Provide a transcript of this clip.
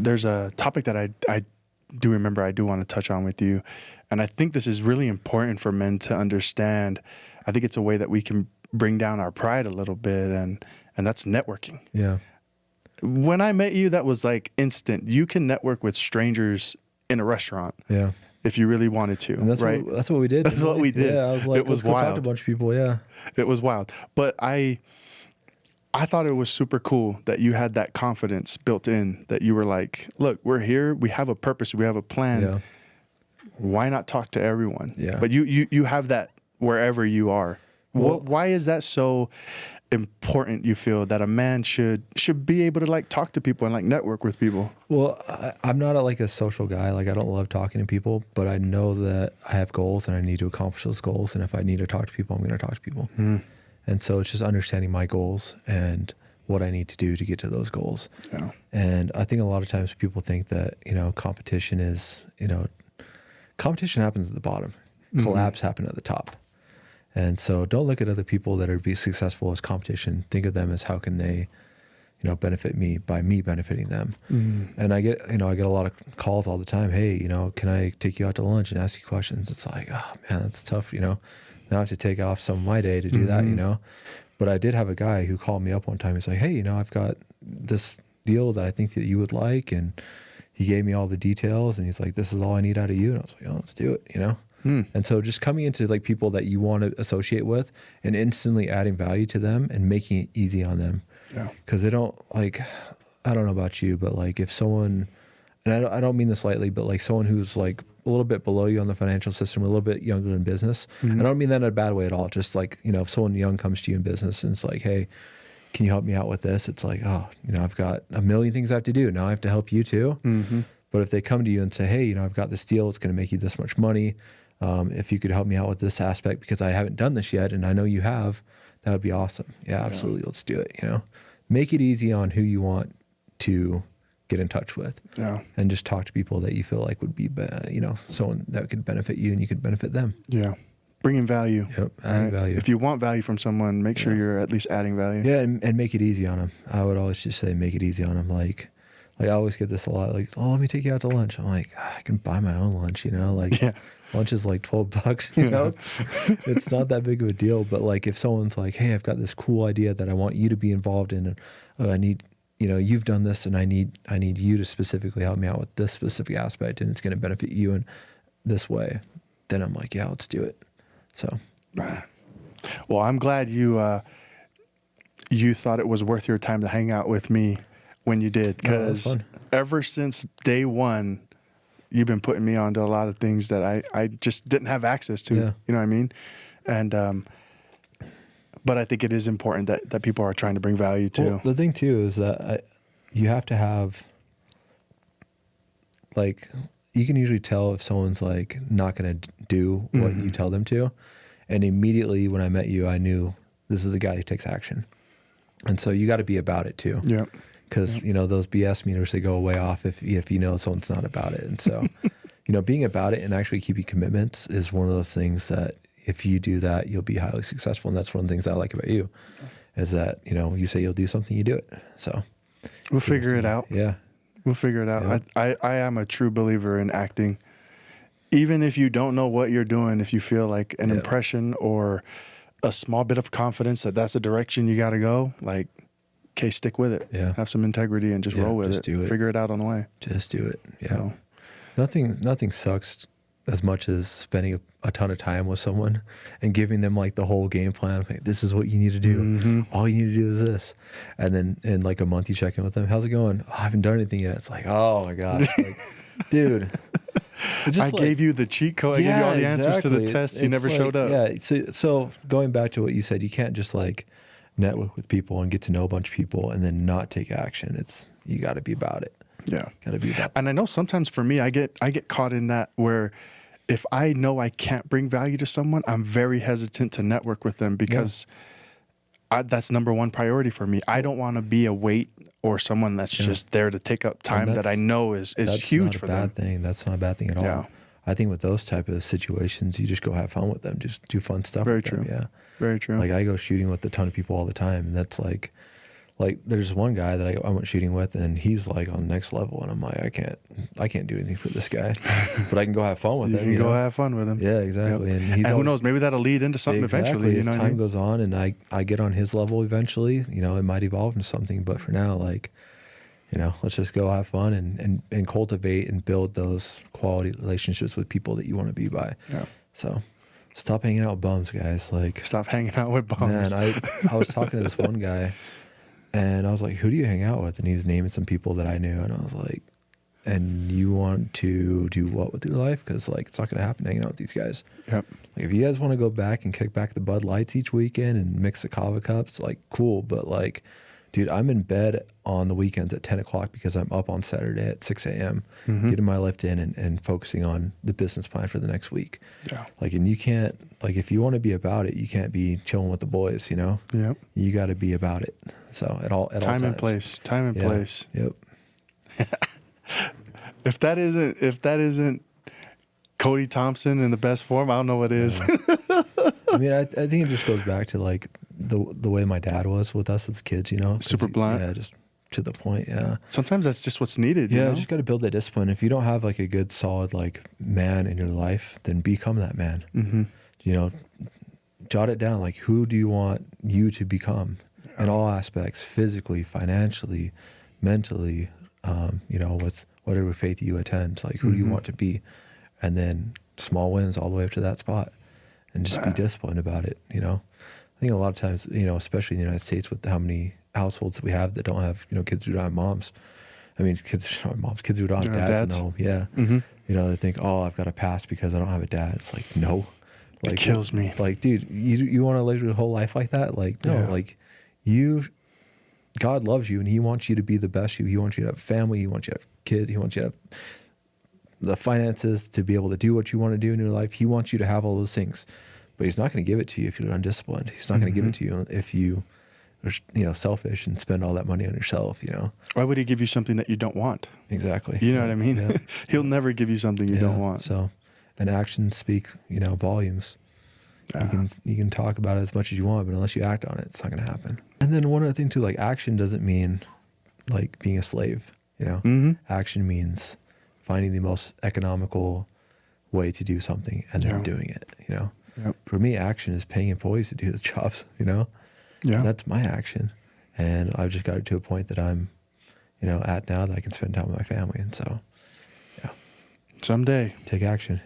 there's a topic that I do remember I do want to touch on with you. And I think this is really important for men to understand. I think it's a way that we can bring down our pride a little bit, and that's networking. Yeah. When I met you, that was like instant. You can network with strangers in a restaurant. Yeah. If you really wanted to, and that's right? That's what we did. That's what we did. Yeah, I was like, it was let's go wild. talk to a bunch of people. Yeah. It was wild. But I thought it was super cool that you had that confidence built in, that you were like, look, we're here. We have a purpose. We have a plan. Yeah. Why not talk to everyone? Yeah. But you have that wherever you are. Well, why is that so important, you feel, that a man should be able to like talk to people and like network with people? Well, I'm not like a social guy. Like, I don't love talking to people, but I know that I have goals and I need to accomplish those goals. And if I need to talk to people, I'm going to talk to people. And so it's just understanding my goals and what I need to do to get to those goals. Yeah. And I think a lot of times people think that, competition is, competition happens at the bottom. Collabs happen at the top. And so don't look at other people that are be successful as competition. Think of them as how can they, benefit me by me benefiting them. And I get a lot of calls all the time. Hey, can I take you out to lunch and ask you questions? It's like, oh man, that's tough. Now I have to take off some of my day to do that, But I did have a guy who called me up one time. He's like, hey, I've got this deal that I think that you would like. And he gave me all the details and he's like, this is all I need out of you. And I was like, oh, let's do it, And so just coming into like people that you want to associate with and instantly adding value to them and making it easy on them. Yeah. Cause they don't like, I don't know about you, but like if someone, and I don't mean this lightly, but like someone who's like a little bit below you on the financial system, a little bit younger in business. I don't mean that in a bad way at all. Just like, if someone young comes to you in business and it's like, hey, can you help me out with this? It's like, oh, I've got a million things I have to do. Now I have to help you too. But if they come to you and say, hey, I've got this deal, it's going to make you this much money. If you could help me out with this aspect because I haven't done this yet and I know you have, that would be awesome. Yeah, absolutely. Let's do it. Make it easy on who you want to get in touch with. Yeah. And just talk to people that you feel like would be, someone that could benefit you and you could benefit them. Yeah. Bringing value. Yep. Adding value. If you want value from someone, make sure you're at least adding value. Yeah. And make it easy on them. I would always just say, make it easy on them. Like I always get this a lot. Like, oh, let me take you out to lunch. I'm like, I can buy my own lunch, lunch is like $12, It's not that big of a deal. But like if someone's like, hey, I've got this cool idea that I want you to be involved in, and I need, you've done this and I need you to specifically help me out with this specific aspect and it's going to benefit you in this way, then I'm like, yeah, let's do it. So. Well, I'm glad you thought it was worth your time to hang out with me when you did, because ever since day one, you've been putting me onto a lot of things that I just didn't have access to. Yeah. You know what I mean? And but I think it is important that people are trying to bring value to. Well, the thing too is that you have to have, like, you can usually tell if someone's like not going to do what you tell them to. And immediately when I met you, I knew this is a guy who takes action. And so you got to be about it too. Yeah. Because, those BS meters, they go way off if someone's not about it. And so, being about it and actually keeping commitments is one of those things that if you do that, you'll be highly successful. And that's one of the things I like about you is that, you say you'll do something, you do it. So we'll figure it out. Yeah. We'll figure it out. Yeah. I am a true believer in acting. Even if you don't know what you're doing, if you feel like an impression or a small bit of confidence that that's the direction you got to go, like, okay, stick with it. Yeah. Have some integrity and just roll with it. Do it. Figure it out on the way. Just do it. Yeah. So, Nothing sucks as much as spending a ton of time with someone and giving them like the whole game plan. Like, this is what you need to do. All you need to do is this. And then in like a month you check in with them. How's it going? Oh, I haven't done anything yet. It's like, oh my gosh. Like, dude. I gave you the cheat code. I gave you all the answers to the test. You never showed up. Yeah. So going back to what you said, you can't just like network with people and get to know a bunch of people and then not take action. You got to be about it. Yeah. Got to be about it. And I know sometimes for me, I get caught in that where if I know I can't bring value to someone, I'm very hesitant to network with them because that's number one priority for me. I don't want to be a weight or someone that's just there to take up time that I know is huge for them. That's not a bad thing at all. Yeah. I think with those type of situations, you just go have fun with them. Just do fun stuff. Very with true. Them. Yeah. Very true. Like I go shooting with a ton of people all the time, and that's like like there's one guy that I went shooting with, and he's like on the next level, and I'm like, I can't do anything for this guy, but I can go have fun with You him. can go have fun with him. Yeah, exactly. Yep. And who knows, maybe that'll lead into something eventually. As You know time what I mean? goes on, and I get on his level eventually, you know, it might evolve into something. But for now, like, you know, let's just go have fun and cultivate and build those quality relationships with people that you want to be by. Yeah. So stop hanging out with bums, guys. Like, Stop hanging out with bums. man, I was talking to this one guy, and I was like, who do you hang out with? And he was naming some people that I knew, and I was like, and you want to do what with your life? Because like, it's not going to happen hanging out with these guys. Yep. Like, if you guys want to go back and kick back the Bud Lights each weekend and mix the Kava cups, like, cool. But like, dude, I'm in bed on the weekends at 10 o'clock because I'm up on Saturday at 6 a.m. Getting my lift in and focusing on the business plan for the next week. Yeah. Like, and you can't, like, if you want to be about it, you can't be chilling with the boys, you know? Yep. You got to be about it. So at all Time and times. place. Yep. If that isn't Kody Thompson in the best form, I don't know what is. I mean, I think it just goes back to like the way my dad was with us as kids, you know? Super blunt. Yeah, just to the point. Yeah. Sometimes that's just what's needed. Yeah, You know? you just got to build that discipline. If you don't have like a good, solid like man in your life, then become that man. Mm-hmm. You know, jot it down. Like, who do you want you to become in all aspects, physically, financially, mentally, you know, with whatever faith you attend, like who do you want to be? And then small wins all the way up to that spot, and just be disciplined about it. You know, I think a lot of times, you know, especially in the United States with how many households we have that don't have, you know, kids who don't have moms. I mean, kids who don't have moms, kids who don't have dads. No, yeah. Mm-hmm. You know, they think, oh, I've got to pass because I don't have a dad. It's like, no. Like, It kills me. Like, dude, you want to live your whole life like that? Like, no, Yeah. like God loves you, and he wants you to be the best you. He wants you to have family. He wants you to have kids. He wants you to have the finances to be able to do what you want to do in your life. He wants you to have all those things, but he's not going to give it to you if you're undisciplined. He's not going to give it to you if you are, you know, selfish and spend all that money on yourself, you know? Why would he give you something that you don't want? Exactly. You know what I mean? Yeah. He'll never give you something you don't want. So, and actions speak, you know, volumes. You can talk about it as much as you want, but unless you act on it, it's not going to happen. And then one other thing too, like, action doesn't mean like being a slave, you know? Mm-hmm. Action means finding the most economical way to do something and then Yeah. doing it, you know? Yep. For me, action is paying employees to do those jobs, you know? Yeah. That's my action. And I've just got it to a point that I'm, you know, at now that I can spend time with my family. And so, yeah, Someday. take action.